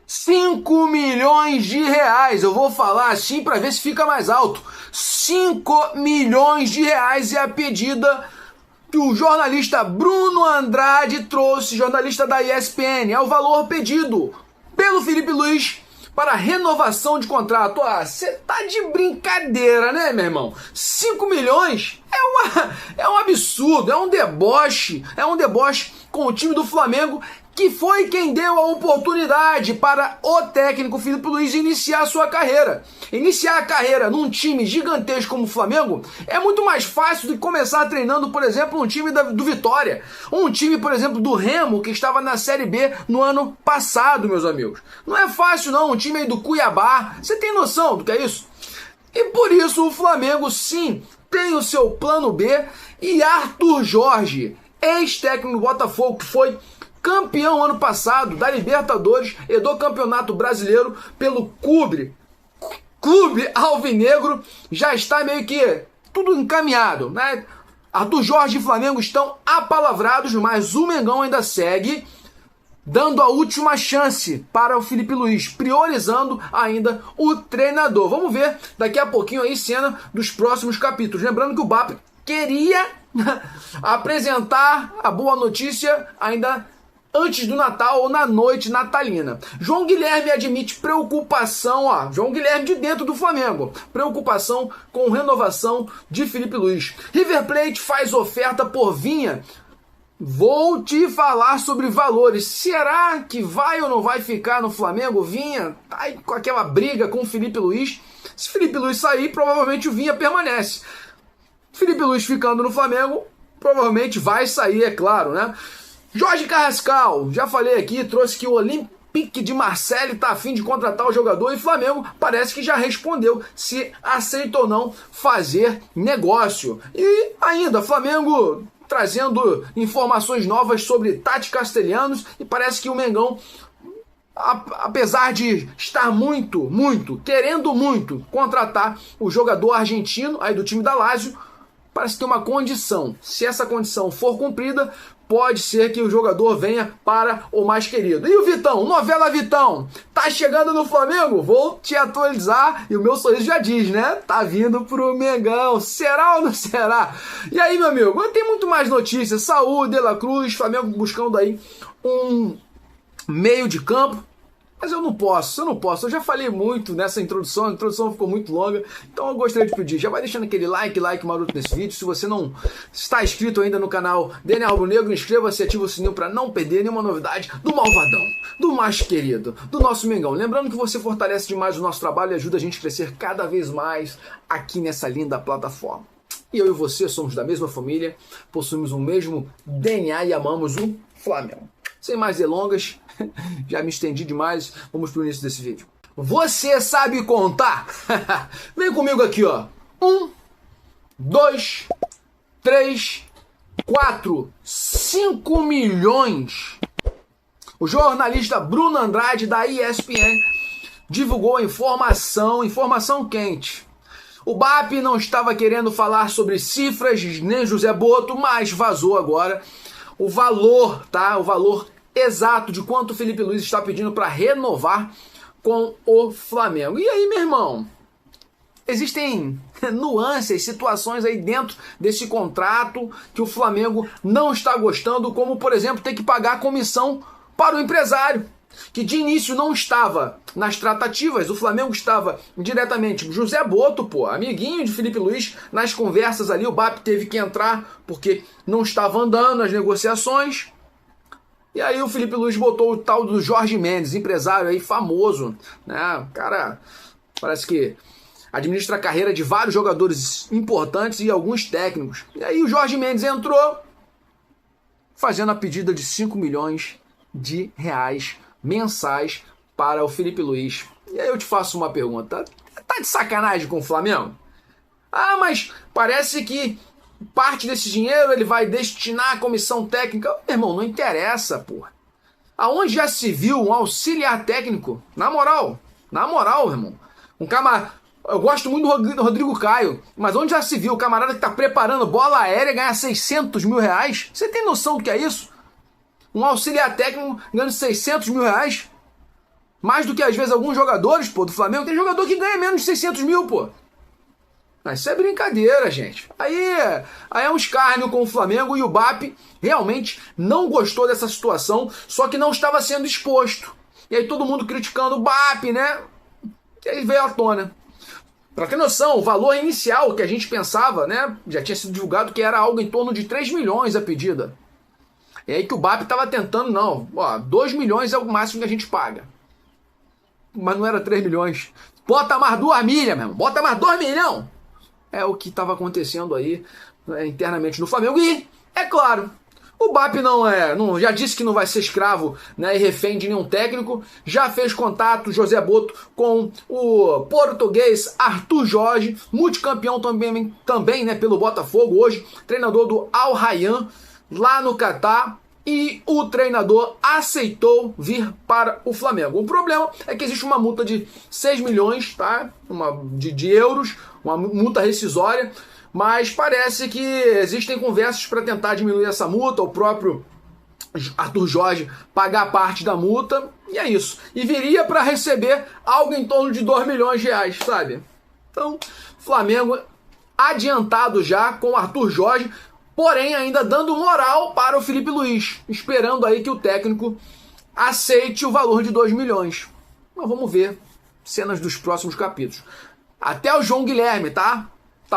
5 milhões de reais. Eu vou falar assim para ver se fica mais alto. 5 milhões de reais é a pedida que o jornalista Bruno Andrade trouxe, jornalista da ESPN. É o valor pedido pelo Filipe Luís para renovação de contrato. Ah, você tá de brincadeira, né, meu irmão? 5 milhões é um absurdo, é um deboche com o time do Flamengo, que foi quem deu a oportunidade para o técnico Filipe Luís iniciar a sua carreira. Iniciar a carreira num time gigantesco como o Flamengo é muito mais fácil do que começar treinando, por exemplo, um time do Vitória. Um time, por exemplo, do Remo, que estava na Série B no ano passado, meus amigos. Não é fácil não, um time aí do Cuiabá. Você tem noção do que é isso? E por isso o Flamengo, sim, tem o seu plano B, e Arthur Jorge, ex-técnico do Botafogo, que foi campeão ano passado da Libertadores e do Campeonato Brasileiro pelo Clube Alvinegro, já está meio que tudo encaminhado, né? Arthur Jorge e Flamengo estão apalavrados, mas o Mengão ainda segue dando a última chance para o Filipe Luís, priorizando ainda o treinador. Vamos ver daqui a pouquinho aí cena dos próximos capítulos. Lembrando que o BAP queria apresentar a boa notícia ainda antes do Natal ou na noite natalina. João Guilherme admite preocupação, João Guilherme de dentro do Flamengo, preocupação com renovação de Filipe Luís. River Plate faz oferta por Vinha. Vou te falar sobre valores. Será que vai ou não vai ficar no Flamengo? Vinha tá aí com aquela briga com o Filipe Luís. Se Filipe Luís sair, provavelmente o Vinha permanece. Filipe Luís ficando no Flamengo, provavelmente vai sair, é claro, né? Jorge Carrascal, já falei aqui, trouxe que o Olympique de Marseille está a fim de contratar o jogador, e o Flamengo parece que já respondeu se aceita ou não fazer negócio. E ainda, Flamengo trazendo informações novas sobre Tati Castellanos, e parece que o Mengão, apesar de estar querendo muito contratar o jogador argentino aí do time da Lazio, parece ter uma condição. Se essa condição for cumprida, pode ser que o jogador venha para o mais querido. E o Vitão, novela Vitão, tá chegando no Flamengo? Vou te atualizar, e o meu sorriso já diz, né? Tá vindo pro Mengão. Será ou não será? E aí, meu amigo, tem muito mais notícias. Saúl, De La Cruz, Flamengo buscando aí um meio de campo. Mas eu não posso. Eu já falei muito nessa introdução, a introdução ficou muito longa, então eu gostaria de pedir, já vai deixando aquele like maroto nesse vídeo. Se você não está inscrito ainda no canal DNA Rubro Negro, inscreva-se e ativa o sininho para não perder nenhuma novidade do Malvadão, do mais querido, do nosso Mengão. Lembrando que você fortalece demais o nosso trabalho e ajuda a gente a crescer cada vez mais aqui nessa linda plataforma. E eu e você somos da mesma família, possuímos o mesmo DNA e amamos o Flamengo. Sem mais delongas, já me estendi demais, vamos pro início desse vídeo. Você sabe contar? Vem comigo aqui, ó. 1, 2, 3, 4, 5 milhões. O jornalista Bruno Andrade, da ESPN, divulgou a informação quente. O BAP não estava querendo falar sobre cifras, nem José Boto, mas vazou agora o valor, tá? O valor exato de quanto o Filipe Luís está pedindo para renovar com o Flamengo. E aí, meu irmão? Existem nuances, situações aí dentro desse contrato que o Flamengo não está gostando, como, por exemplo, ter que pagar a comissão para o empresário, que de início não estava nas tratativas. O Flamengo estava diretamente com José Boto, amiguinho de Filipe Luís, nas conversas ali. O BAP teve que entrar porque não estava andando as negociações. E aí o Filipe Luís botou o tal do Jorge Mendes, empresário aí famoso, né? O cara parece que administra a carreira de vários jogadores importantes e alguns técnicos. E aí o Jorge Mendes entrou fazendo a pedida de 5 milhões de reais mensais para o Filipe Luís. E aí eu te faço uma pergunta. Tá de sacanagem com o Flamengo? Ah, mas parece que parte desse dinheiro ele vai destinar à comissão técnica. Meu irmão, não interessa, porra. Aonde já se viu um auxiliar técnico? Na moral, meu irmão. Eu gosto muito do Rodrigo Caio, mas onde já se viu o camarada que tá preparando bola aérea ganhar 600 mil reais? Você tem noção do que é isso? Um auxiliar técnico ganhando 600 mil reais? Mais do que às vezes alguns jogadores, pô, do Flamengo. Tem jogador que ganha menos de 600 mil, pô. Mas isso é brincadeira, gente. Aí é um escárnio com o Flamengo, e o BAP realmente não gostou dessa situação, só que não estava sendo exposto. E aí todo mundo criticando o BAP, né? E aí veio à tona. Pra ter noção, o valor inicial que a gente pensava, né? Já tinha sido divulgado que era algo em torno de 3 milhões a pedida. E aí que o BAP estava tentando, não. Ó, 2 milhões é o máximo que a gente paga. Mas não era 3 milhões. Bota mais 2 milhas, meu irmão. Bota mais 2 milhões. É o que estava acontecendo aí, né, internamente no Flamengo. E, é claro, o BAP já disse que não vai ser escravo, né, e refém de nenhum técnico. Já fez contato, José Boto, com o português Arthur Jorge, multicampeão também, né, pelo Botafogo, hoje treinador do Al Rayyan, lá no Catar. E o treinador aceitou vir para o Flamengo. O problema é que existe uma multa de 6 milhões, tá? de euros, uma multa rescisória, mas parece que existem conversas para tentar diminuir essa multa, o próprio Arthur Jorge pagar parte da multa, e é isso. E viria para receber algo em torno de 2 milhões de reais, sabe? Então, Flamengo adiantado já com o Arthur Jorge, porém ainda dando moral para o Felipe Luiz, esperando aí que o técnico aceite o valor de 2 milhões. Mas vamos ver cenas dos próximos capítulos. Até o João Guilherme, tá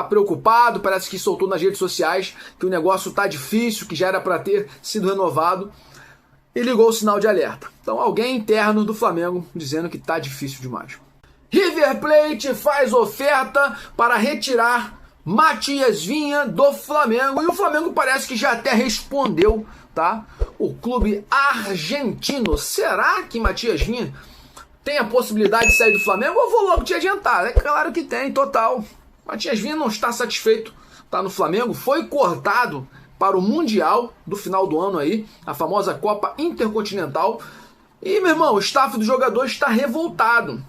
preocupado, parece que soltou nas redes sociais que o negócio tá difícil, que já era para ter sido renovado, e ligou o sinal de alerta. Então alguém interno do Flamengo dizendo que tá difícil demais. River Plate faz oferta para retirar Matias Vinha do Flamengo, e o Flamengo parece que já até respondeu, tá? O clube argentino. Será que Matias Vinha tem a possibilidade de sair do Flamengo? Eu vou logo te adiantar, é claro que tem, total. Matias Vinha não está satisfeito, tá no Flamengo, foi cortado para o Mundial do final do ano aí, a famosa Copa Intercontinental, e, meu irmão, o staff do jogador está revoltado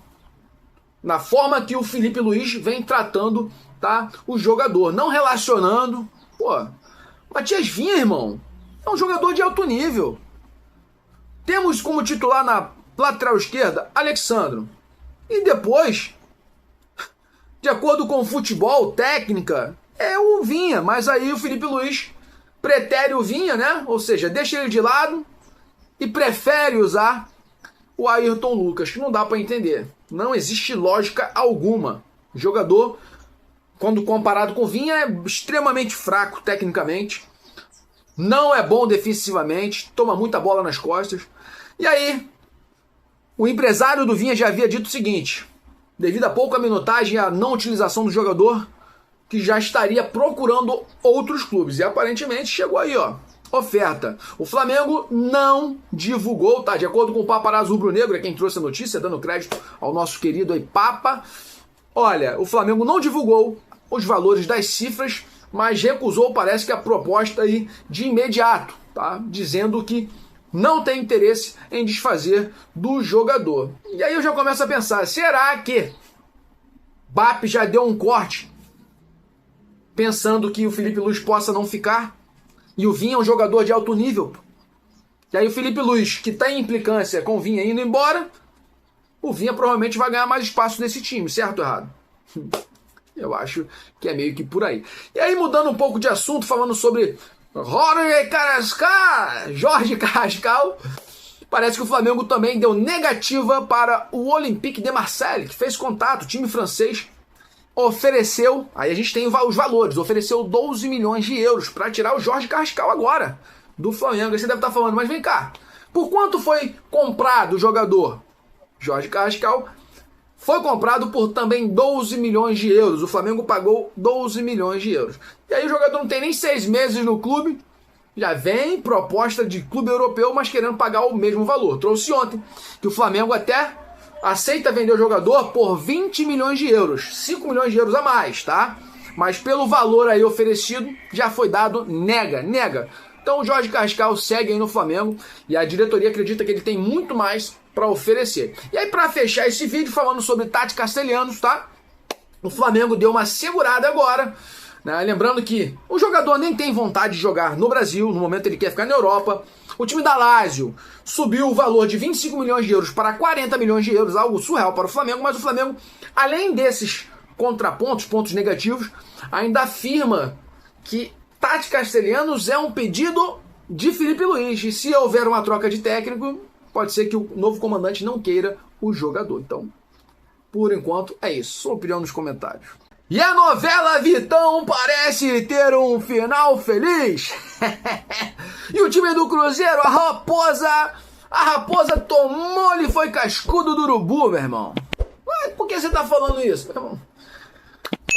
na forma que o Felipe Luiz vem tratando, tá, o jogador, não relacionando. Pô, Matias Vinha, irmão, é um jogador de alto nível. Temos como titular na lateral esquerda Alexandro, e depois, de acordo com o futebol, técnica, é o Vinha, mas aí o Felipe Luiz pretere o Vinha, né? Ou seja, deixa ele de lado e prefere usar o Ayrton Lucas, que não dá para entender. Não existe lógica alguma. O jogador, quando comparado com o Vinha, é extremamente fraco tecnicamente, não é bom defensivamente, toma muita bola nas costas. E aí, o empresário do Vinha já havia dito o seguinte: devido a pouca minutagem e a não utilização do jogador, que já estaria procurando outros clubes. E aparentemente chegou aí, ó, oferta. O Flamengo não divulgou, tá? De acordo com o Paparazzo Rubro-Negro, é quem trouxe a notícia, dando crédito ao nosso querido aí Papa. Olha, o Flamengo não divulgou os valores das cifras, mas recusou, parece que a proposta aí de imediato, tá? Dizendo que não tem interesse em desfazer do jogador. E aí eu já começo a pensar, será que BAP já deu um corte pensando que o Felipe Luiz possa não ficar? E o Vinha é um jogador de alto nível. E aí o Felipe Luiz, que tem implicância com o Vinha indo embora, o Vinha provavelmente vai ganhar mais espaço nesse time, certo ou errado? Eu acho que é meio que por aí. E aí, mudando um pouco de assunto, falando sobre Jorge Carrascal, parece que o Flamengo também deu negativa para o Olympique de Marseille, que fez contato, o time francês ofereceu, aí a gente tem os valores, ofereceu 12 milhões de euros para tirar o Jorge Carrascal agora do Flamengo. Aí você deve estar falando, mas vem cá, por quanto foi comprado o jogador? Jorge Carrascal foi comprado por também 12 milhões de euros. O Flamengo pagou 12 milhões de euros. E aí o jogador não tem nem 6 meses no clube, já vem proposta de clube europeu, mas querendo pagar o mesmo valor. Trouxe ontem que o Flamengo até aceita vender o jogador por 20 milhões de euros. 5 milhões de euros a mais, tá? Mas pelo valor aí oferecido, já foi dado, nega. Então o Jorge Carrascal segue aí no Flamengo e a diretoria acredita que ele tem muito mais para oferecer. E aí, para fechar esse vídeo falando sobre Tati Castellanos, tá? O Flamengo deu uma segurada agora, né? Lembrando que o jogador nem tem vontade de jogar no Brasil, no momento ele quer ficar na Europa. O time da Lazio subiu o valor de 25 milhões de euros para 40 milhões de euros, algo surreal para o Flamengo, mas o Flamengo, além desses contrapontos, pontos negativos, ainda afirma que Tati Castellanos é um pedido de Felipe Luiz, e se houver uma troca de técnico, pode ser que o novo comandante não queira o jogador. Então, por enquanto, é isso. Sua opinião nos comentários. E a novela Vitão parece ter um final feliz. E o time do Cruzeiro, a Raposa tomou-lhe foi cascudo do urubu, meu irmão. Ué, por que você tá falando isso, meu irmão?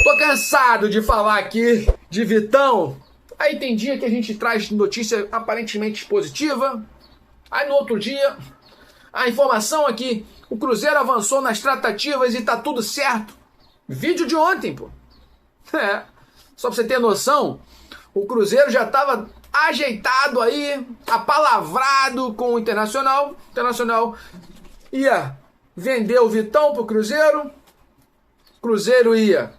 Tô cansado de falar aqui de Vitão. Aí tem dia que a gente traz notícia aparentemente positiva. Aí no outro dia, a informação aqui, o Cruzeiro avançou nas tratativas e tá tudo certo. Vídeo de ontem, pô. Só pra você ter noção, o Cruzeiro já tava ajeitado aí, apalavrado com o Internacional. O Internacional ia vender o Vitão pro Cruzeiro. O Cruzeiro ia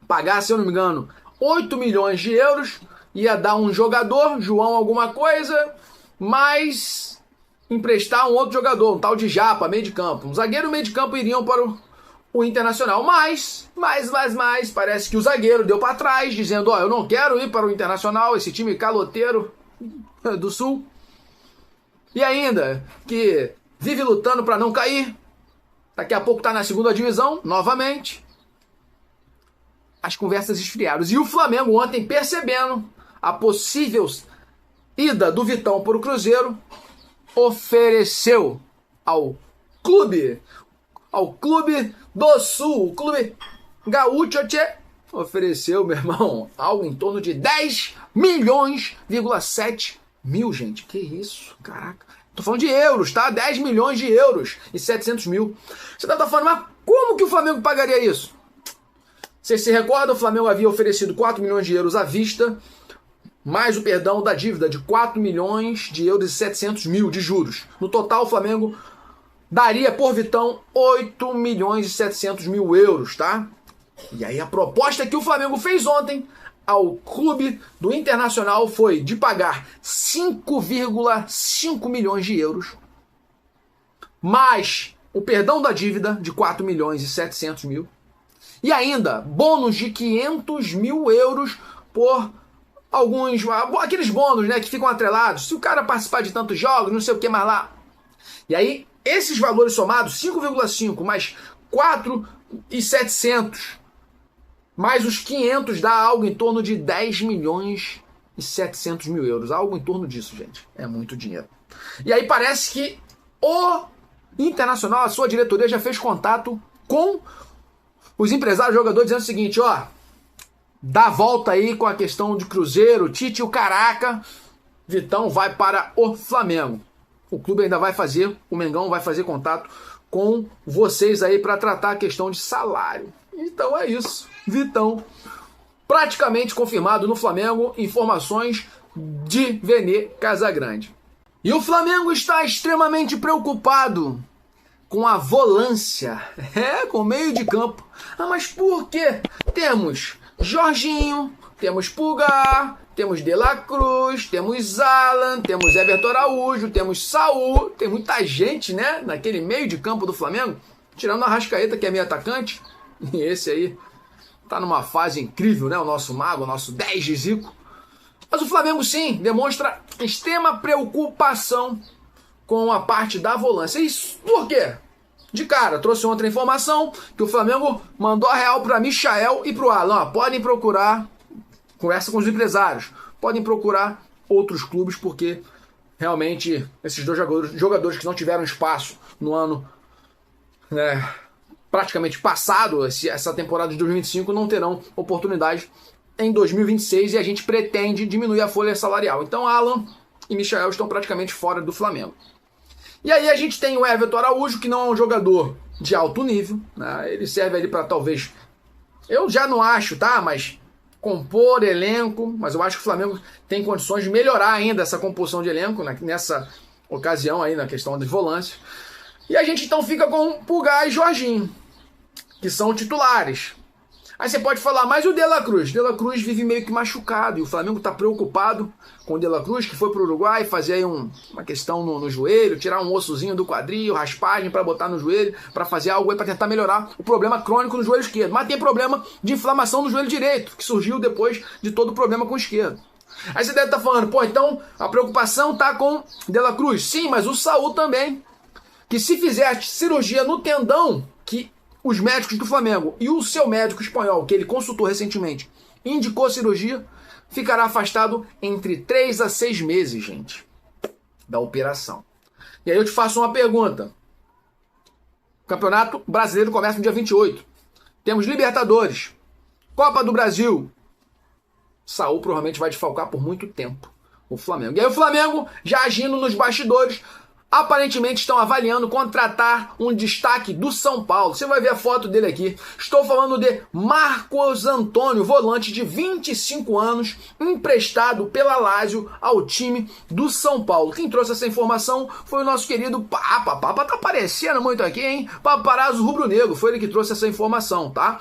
pagar, se eu não me engano, 8 milhões de euros. Ia dar um jogador, João alguma coisa, mas emprestar um outro jogador, um tal de Japa, meio de campo. Um zagueiro e meio de campo iriam para o Internacional. Mas, parece que o zagueiro deu para trás, dizendo, eu não quero ir para o Internacional, esse time caloteiro do Sul. E ainda, que vive lutando para não cair. Daqui a pouco tá na segunda divisão, novamente. As conversas esfriaram. E o Flamengo ontem, percebendo a possível ida do Vitão para o Cruzeiro, ofereceu ao clube do Sul, o clube gaúcho, ofereceu, meu irmão, algo em torno de 10,7 milhões, gente. Que isso, caraca. Tô falando de euros, tá? 10 milhões de euros e 700 mil. Você tá falando, mas como que o Flamengo pagaria isso? Você se recorda, o Flamengo havia oferecido 4 milhões de euros à vista, mais o perdão da dívida de 4 milhões de euros e 700 mil de juros. No total, o Flamengo daria por Vitão 8 milhões e 700 mil euros, tá? E aí a proposta que o Flamengo fez ontem ao clube do Internacional foi de pagar 5,5 milhões de euros, mais o perdão da dívida de 4 milhões e 700 mil, e ainda bônus de 500 mil euros por aqueles bônus, né, que ficam atrelados. Se o cara participar de tantos jogos, não sei o que mais lá. E aí, esses valores somados, 5,5 mais 4,700 mais os 500 dá algo em torno de 10 milhões e 700 mil euros. Algo em torno disso, gente. É muito dinheiro. E aí parece que o Internacional, a sua diretoria, já fez contato com os empresários jogadores dizendo o seguinte, dá volta aí com a questão de Cruzeiro, Tite e o Caraca, Vitão vai para o Flamengo. O clube ainda vai fazer, o Mengão vai fazer contato com vocês aí para tratar a questão de salário. Então é isso. Vitão praticamente confirmado no Flamengo, informações de Vene Casagrande. E o Flamengo está extremamente preocupado com a volância, com o meio de campo. Mas por quê? Temos Jorginho, temos Pulgar, temos De La Cruz, temos Alan, temos Everton Araújo, temos Saul, tem muita gente, né, naquele meio de campo do Flamengo, tirando a Arrascaeta, que é meio atacante, e esse aí tá numa fase incrível, né, o nosso mago, o nosso 10 de Zico. Mas o Flamengo, sim, demonstra extrema preocupação com a parte da volância. Isso por quê? De cara, trouxe outra informação que o Flamengo mandou a real para Michael e para o Alan. Podem procurar, conversa com os empresários, podem procurar outros clubes, porque realmente esses dois jogadores que não tiveram espaço no ano, né, praticamente passado, essa temporada de 2025, não terão oportunidade em 2026 e a gente pretende diminuir a folha salarial. Então Alan e Michael estão praticamente fora do Flamengo. E aí a gente tem o Everton Araújo, que não é um jogador de alto nível, né? Ele serve ali para talvez, eu já não acho, tá? Mas compor elenco, mas eu acho que o Flamengo tem condições de melhorar ainda essa composição de elenco, né, nessa ocasião aí, na questão das volâncias. E a gente então fica com Pulgar e Jorginho, que são titulares. Aí você pode falar, mas o De La Cruz? De La Cruz vive meio que machucado e o Flamengo está preocupado com o De La Cruz, que foi para o Uruguai fazer aí uma questão no joelho, tirar um ossozinho do quadril, raspagem para botar no joelho, para fazer algo aí para tentar melhorar o problema crônico no joelho esquerdo. Mas tem problema de inflamação no joelho direito, que surgiu depois de todo o problema com o esquerdo. Aí você deve estar falando, pô, então a preocupação tá com De La Cruz. Sim, mas o Saúl também, que se fizer a cirurgia no tendão, que os médicos do Flamengo e o seu médico espanhol, que ele consultou recentemente, indicou cirurgia, ficará afastado entre 3 a 6 meses, gente, da operação. E aí eu te faço uma pergunta. O Campeonato Brasileiro começa no dia 28. Temos Libertadores, Copa do Brasil. Saúl provavelmente vai desfalcar por muito tempo o Flamengo. E aí o Flamengo, já agindo nos bastidores, aparentemente estão avaliando contratar um destaque do São Paulo. Você vai ver a foto dele aqui. Estou falando de Marcos Antônio, volante de 25 anos, emprestado pela Lazio ao time do São Paulo. Quem trouxe essa informação foi o nosso querido Papa. Papa tá aparecendo muito aqui, hein? Paparazzo rubro-negro, foi ele que trouxe essa informação, tá?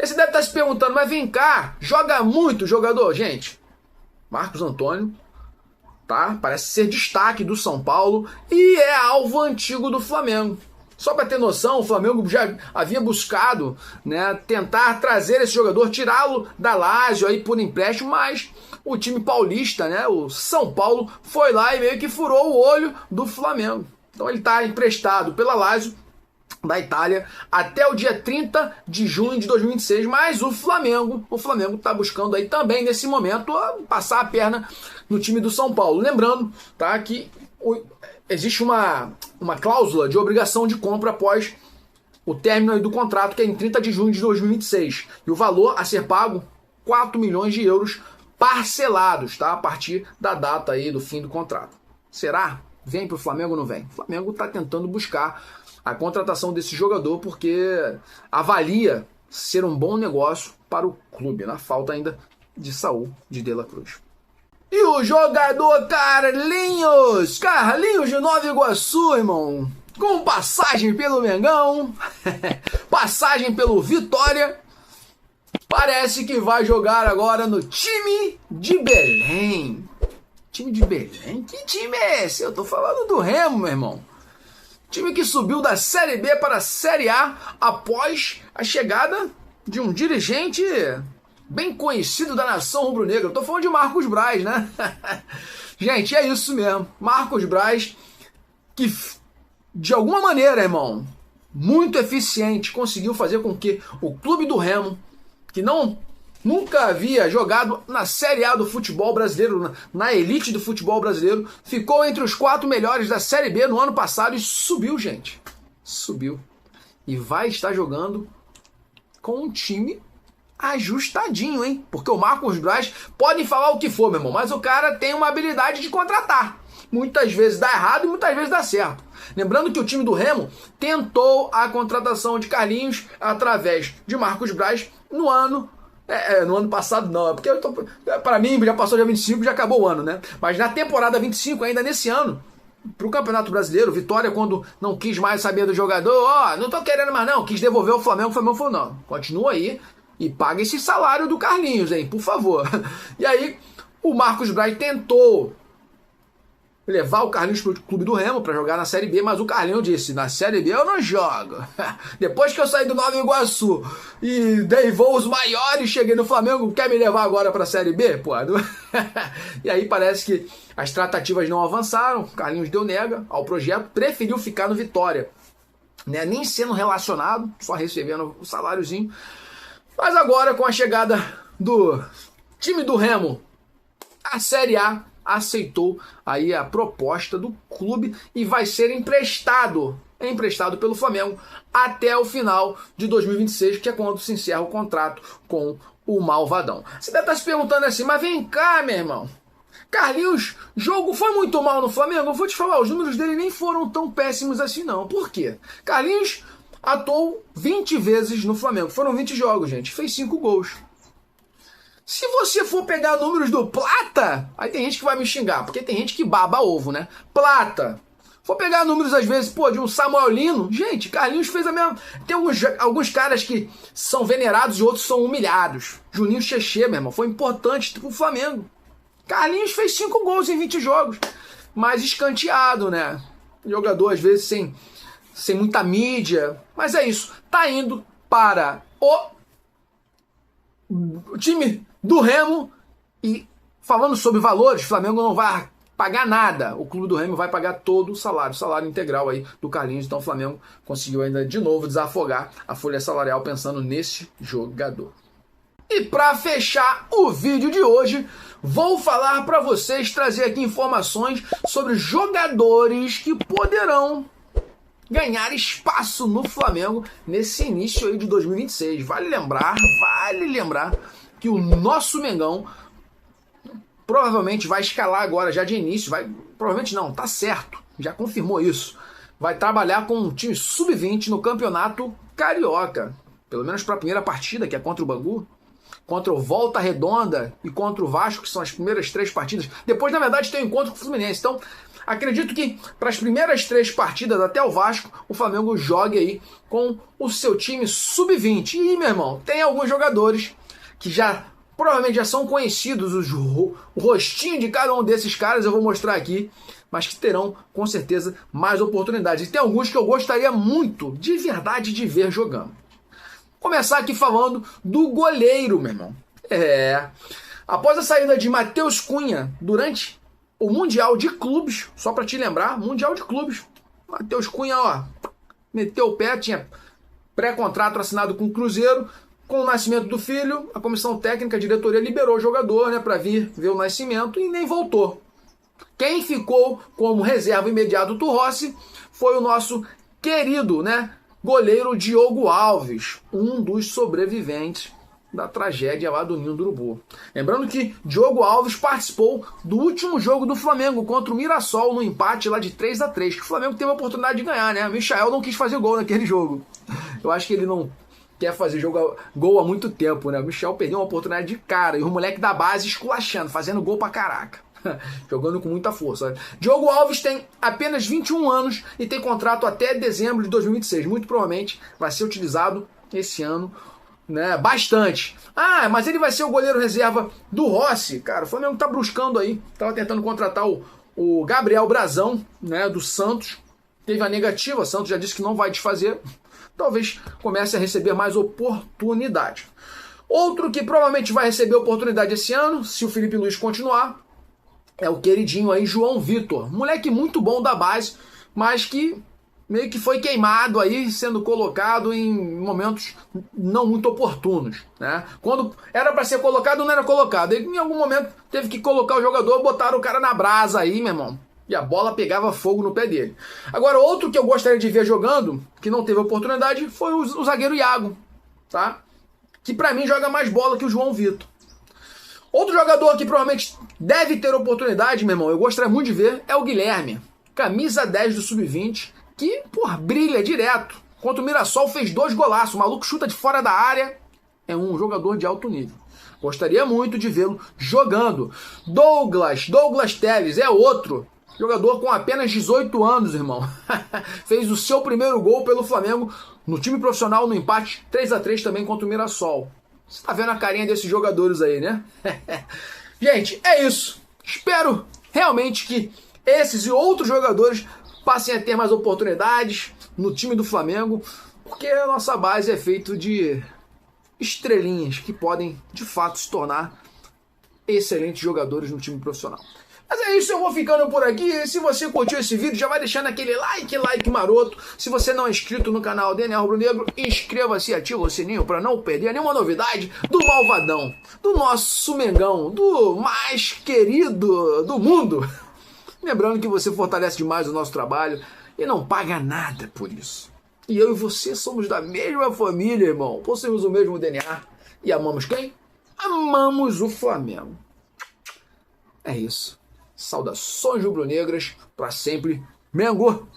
E você deve estar se perguntando, mas vem cá, joga muito o jogador? Gente, Marcos Antônio, tá? Parece ser destaque do São Paulo e é alvo antigo do Flamengo. Só para ter noção, o Flamengo já havia buscado, né, tentar trazer esse jogador, tirá-lo da Lazio aí por empréstimo, mas o time paulista, né, o São Paulo, foi lá e meio que furou o olho do Flamengo. Então ele está emprestado pela Lazio da Itália até o dia 30 de junho de 2026, mas o Flamengo está buscando aí também nesse momento passar a perna no time do São Paulo. Lembrando, tá, que existe uma cláusula de obrigação de compra após o término aí do contrato, que é em 30 de junho de 2026. E o valor a ser pago, 4 milhões de euros parcelados, tá, a partir da data aí do fim do contrato. Será? Vem pro Flamengo ou não vem? O Flamengo está tentando buscar a contratação desse jogador porque avalia ser um bom negócio para o clube, na falta ainda de Saúl de La Cruz. E o jogador Carlinhos de Nova Iguaçu, irmão, com passagem pelo Mengão, passagem pelo Vitória, parece que vai jogar agora no time de Belém. Time de Belém? Que time é esse? Eu tô falando do Remo, meu irmão. Time que subiu da Série B para a Série A após a chegada de um dirigente bem conhecido da nação rubro-negra. Eu tô falando de Marcos Braz, né? Gente, é isso mesmo. Marcos Braz, que de alguma maneira, irmão, muito eficiente, conseguiu fazer com que o clube do Remo, que nunca havia jogado na Série A do futebol brasileiro, na elite do futebol brasileiro, ficou entre os 4 melhores da Série B no ano passado e subiu, gente. Subiu. E vai estar jogando com um time ajustadinho, hein? Porque o Marcos Braz, podem falar o que for, meu irmão, mas o cara tem uma habilidade de contratar. Muitas vezes dá errado e muitas vezes dá certo. Lembrando que o time do Remo tentou a contratação de Carlinhos através de Marcos Braz no ano passado não, porque para mim já passou dia 25, já acabou o ano, né? Mas na temporada 25, ainda nesse ano, pro Campeonato Brasileiro, Vitória, quando não quis mais saber do jogador, não tô querendo mais não, quis devolver o Flamengo falou, não, continua aí e paga esse salário do Carlinhos, hein, por favor. E aí, o Marcos Braz tentou levar o Carlinhos pro clube do Remo para jogar na Série B, mas o Carlinhos disse, na Série B eu não jogo. Depois que eu saí do Nova Iguaçu e dei voos maiores, cheguei no Flamengo, quer me levar agora para a Série B? Pô, E aí parece que as tratativas não avançaram, o Carlinhos deu nega ao projeto, preferiu ficar no Vitória, né? Nem sendo relacionado, só recebendo o saláriozinho. Mas agora, com a chegada do time do Remo à Série A, aceitou aí a proposta do clube e vai ser emprestado pelo Flamengo até o final de 2026, que é quando se encerra o contrato com o Malvadão. Você deve estar se perguntando assim, mas vem cá, meu irmão, Carlinhos, jogo foi muito mal no Flamengo? Eu vou te falar, os números dele nem foram tão péssimos assim não. Por quê? Carlinhos atuou 20 vezes no Flamengo, foram 20 jogos, gente, fez 5 gols. Se você for pegar números do Plata, aí tem gente que vai me xingar, porque tem gente que baba ovo, né? Plata For pegar números, às vezes, pô, de um Samuel Lino, gente, Carlinhos fez a mesma... Tem alguns caras que são venerados e outros são humilhados. Juninho Chechê, meu irmão, foi importante pro Flamengo. Carlinhos fez 5 gols em 20 jogos. Mais escanteado, né? Jogador, às vezes, sem muita mídia. Mas é isso. Tá indo para o time do Remo. E falando sobre valores, o Flamengo não vai pagar nada. O clube do Remo vai pagar todo o salário integral aí do Carlinhos. Então o Flamengo conseguiu ainda de novo desafogar a folha salarial pensando nesse jogador. E para fechar o vídeo de hoje, vou falar para vocês, trazer aqui informações sobre jogadores que poderão ganhar espaço no Flamengo nesse início aí de 2026. Vale lembrar que o nosso Mengão provavelmente vai escalar agora já de início, provavelmente não, tá certo, já confirmou isso. Vai trabalhar com um time sub-20 no Campeonato Carioca, pelo menos para a primeira partida, que é contra o Bangu, contra o Volta Redonda e contra o Vasco, que são as primeiras 3 partidas. Depois, na verdade, tem o encontro com o Fluminense. Então, acredito que para as primeiras 3 partidas até o Vasco, o Flamengo jogue aí com o seu time sub-20. E, meu irmão, tem alguns jogadores que provavelmente já são conhecidos, o rostinho de cada um desses caras eu vou mostrar aqui, mas que terão, com certeza, mais oportunidades. E tem alguns que eu gostaria muito, de verdade, de ver jogando. Começar aqui falando do goleiro, meu irmão. Após a saída de Matheus Cunha durante o Mundial de Clubes, só para te lembrar, Mundial de Clubes, Matheus Cunha, ó, meteu o pé, tinha pré-contrato assinado com o Cruzeiro. Com o nascimento do filho, a comissão técnica, a diretoria liberou o jogador, né, para vir ver o nascimento e nem voltou. Quem ficou como reserva imediato do Rossi foi o nosso querido, né, goleiro Diogo Alves, um dos sobreviventes da tragédia lá do Ninho do Urubu. Lembrando que Diogo Alves participou do último jogo do Flamengo contra o Mirassol no empate lá de 3-3, que o Flamengo teve a oportunidade de ganhar, né? O Michael não quis fazer gol naquele jogo. Eu acho que ele não quer fazer gol há muito tempo, né? O Michel perdeu uma oportunidade de cara e o moleque da base esculachando, fazendo gol pra caraca. Jogando com muita força. Diogo Alves tem apenas 21 anos e tem contrato até dezembro de 2026. Muito provavelmente vai ser utilizado esse ano, né? Bastante. Ah, mas ele vai ser o goleiro reserva do Rossi. Cara, o Flamengo tá buscando aí. Tava tentando contratar o Gabriel Brazão, né? Do Santos. Teve a negativa, o Santos já disse que não vai desfazer. Talvez comece a receber mais oportunidade. Outro que provavelmente vai receber oportunidade esse ano, se o Felipe Luiz continuar, é o queridinho aí, João Vitor. Moleque muito bom da base, mas que meio que foi queimado aí, sendo colocado em momentos não muito oportunos, né? Quando era para ser colocado, não era colocado. E, em algum momento teve que colocar o jogador, botaram o cara na brasa aí, meu irmão. E a bola pegava fogo no pé dele. Agora, outro que eu gostaria de ver jogando, que não teve oportunidade, foi o zagueiro Iago, tá? Que pra mim joga mais bola que o João Vitor. Outro jogador que provavelmente deve ter oportunidade, meu irmão, eu gostaria muito de ver, é o Guilherme. Camisa 10 do Sub-20, que, brilha direto. Contra o Mirassol fez 2 golaços. O maluco chuta de fora da área. É um jogador de alto nível. Gostaria muito de vê-lo jogando. Douglas Telles é outro. Jogador com apenas 18 anos, irmão. Fez o seu primeiro gol pelo Flamengo no time profissional no empate 3-3 também contra o Mirassol. Você tá vendo a carinha desses jogadores aí, né? Gente, é isso. Espero realmente que esses e outros jogadores passem a ter mais oportunidades no time do Flamengo, porque a nossa base é feita de estrelinhas que podem, de fato, se tornar excelentes jogadores no time profissional. Mas é isso, eu vou ficando por aqui. Se você curtiu esse vídeo, já vai deixando aquele like maroto. Se você não é inscrito no canal DNA Rubro Negro, inscreva-se e ativa o sininho para não perder nenhuma novidade do Malvadão, do nosso Mengão, do mais querido do mundo. Lembrando que você fortalece demais o nosso trabalho e não paga nada por isso. E eu e você somos da mesma família, irmão. Possuímos o mesmo DNA. E amamos quem? Amamos o Flamengo. É isso. Saudações rubro-negras para sempre. Mengo!